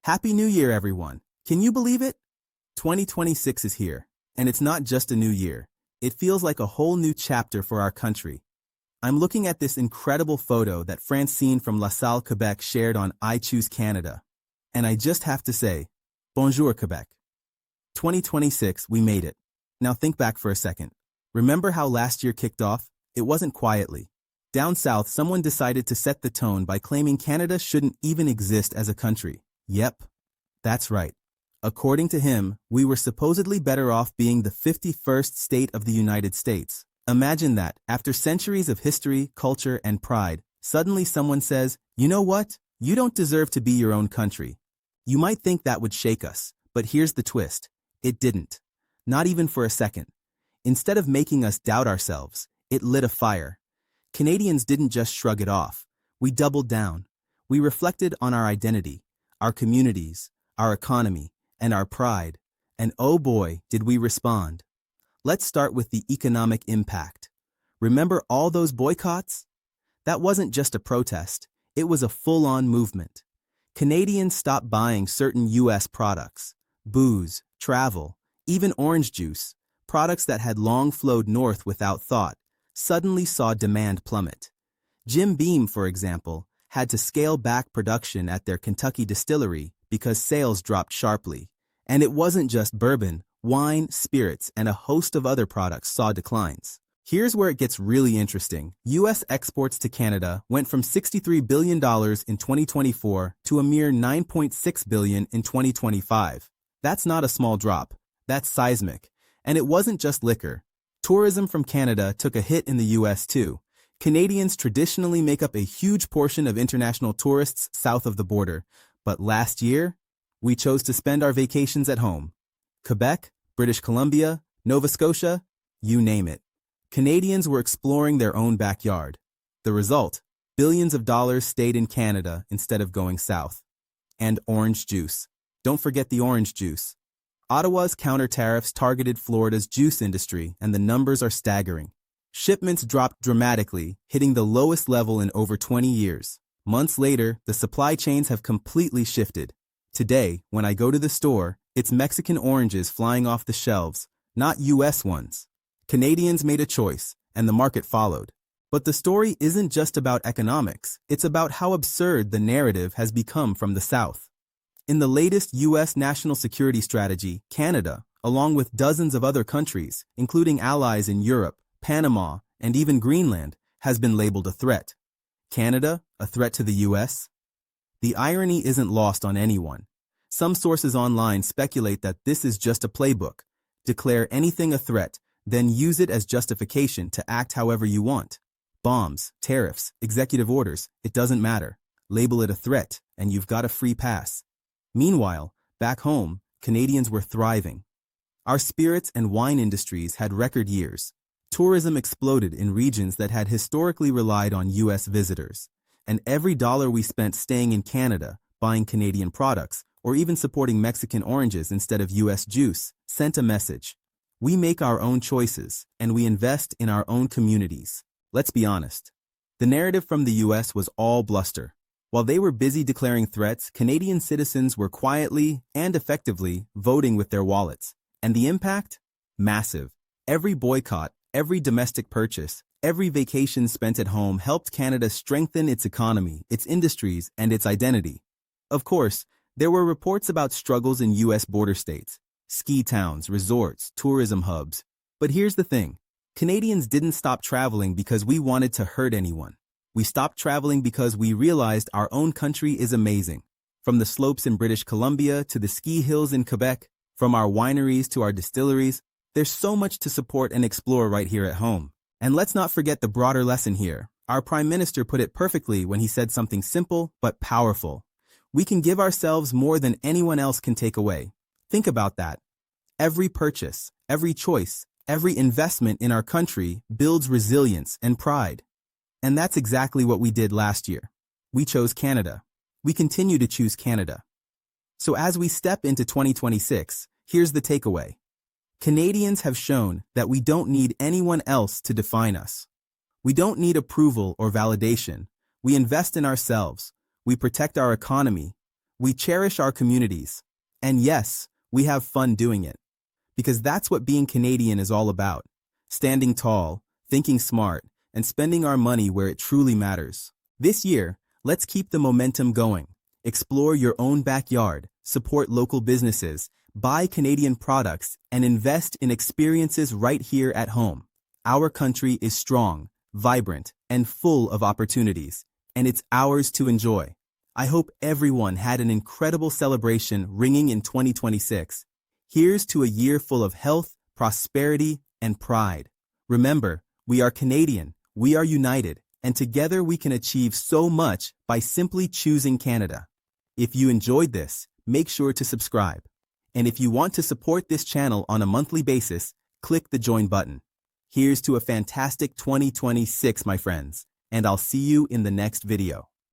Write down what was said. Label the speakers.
Speaker 1: Happy New Year, everyone. Can you believe it? 2026 is here, and it's not just a new year. It feels like a whole new chapter for our country. I'm looking at this incredible photo that Francine from La Salle, Quebec shared on I Choose Canada. And I just have to say, bonjour, Quebec. 2026, we made it. Now think back for a second. Remember how last year kicked off? It wasn't quietly. Down south, someone decided to set the tone by claiming Canada shouldn't even exist as a country. Yep, that's right. According to him, we were supposedly better off being the 51st state of the United States. Imagine that, after centuries of history, culture, and pride, suddenly someone says, you know what? You don't deserve to be your own country. You might think that would shake us, but here's the twist. It didn't. Not even for a second. Instead of making us doubt ourselves, it lit a fire. Canadians didn't just shrug it off. We doubled down. We reflected on our identity, our communities, our economy, and our pride. And oh boy, did we respond. Let's start with the economic impact. Remember all those boycotts? That wasn't just a protest. It was a full-on movement. Canadians stopped buying certain U.S. products, booze, travel, even orange juice, products that had long flowed north without thought, suddenly saw demand plummet. Jim Beam, for example, had to scale back production at their Kentucky distillery because sales dropped sharply. And it wasn't just bourbon, wine, spirits, and a host of other products saw declines. Here's where it gets really interesting. U.S. exports to Canada went from $63 billion in 2024 to a mere $9.6 billion in 2025. That's not a small drop. That's seismic. And it wasn't just liquor. Tourism from Canada took a hit in the U.S. too. Canadians traditionally make up a huge portion of international tourists south of the border. But last year, we chose to spend our vacations at home. Quebec, British Columbia, Nova Scotia, you name it. Canadians were exploring their own backyard. The result, billions of dollars stayed in Canada instead of going south. And orange juice. Don't forget the orange juice. Ottawa's counter tariffs targeted Florida's juice industry, and the numbers are staggering. Shipments dropped dramatically, hitting the lowest level in over 20 years. Months later, the supply chains have completely shifted. Today, when I go to the store, it's Mexican oranges flying off the shelves, not U.S. ones. Canadians made a choice, and the market followed. But the story isn't just about economics, it's about how absurd the narrative has become from the South. In the latest U.S. national security strategy, Canada, along with dozens of other countries, including allies in Europe, Panama, and even Greenland, has been labeled a threat. Canada, a threat to the U.S.? The irony isn't lost on anyone. Some sources online speculate that this is just a playbook. Declare anything a threat, then use it as justification to act however you want. Bombs, tariffs, executive orders, it doesn't matter. Label it a threat, and you've got a free pass. Meanwhile, back home, Canadians were thriving. Our spirits and wine industries had record years. Tourism exploded in regions that had historically relied on U.S. visitors. And every dollar we spent staying in Canada, buying Canadian products, or even supporting Mexican oranges instead of U.S. juice, sent a message. We make our own choices, and we invest in our own communities. Let's be honest. The narrative from the U.S. was all bluster. While they were busy declaring threats, Canadian citizens were quietly and effectively voting with their wallets. And the impact? Massive. Every boycott, every domestic purchase, every vacation spent at home helped Canada strengthen its economy, its industries, and its identity. Of course, there were reports about struggles in U.S. border states, ski towns, resorts, tourism hubs. But here's the thing. Canadians didn't stop traveling because we wanted to hurt anyone. We stopped traveling because we realized our own country is amazing. From the slopes in British Columbia to the ski hills in Quebec, from our wineries to our distilleries, there's so much to support and explore right here at home. And let's not forget the broader lesson here. Our Prime Minister put it perfectly when he said something simple but powerful. We can give ourselves more than anyone else can take away. Think about that. Every purchase, every choice, every investment in our country builds resilience and pride. And that's exactly what we did last year. We chose Canada. We continue to choose Canada. So as we step into 2026, here's the takeaway. Canadians have shown that we don't need anyone else to define us. We don't need approval or validation. We invest in ourselves. We protect our economy. We cherish our communities. And yes, we have fun doing it. Because that's what being Canadian is all about. Standing tall, thinking smart, and spending our money where it truly matters. This year, let's keep the momentum going. Explore your own backyard, support local businesses, buy Canadian products, and invest in experiences right here at home. Our country is strong, vibrant, and full of opportunities, and it's ours to enjoy. I hope everyone had an incredible celebration ringing in 2026. Here's to a year full of health, prosperity, and pride. Remember, we are Canadian, we are united, and together we can achieve so much by simply choosing Canada. If you enjoyed this, make sure to subscribe. And if you want to support this channel on a monthly basis, click the join button. Here's to a fantastic 2026, my friends, and I'll see you in the next video.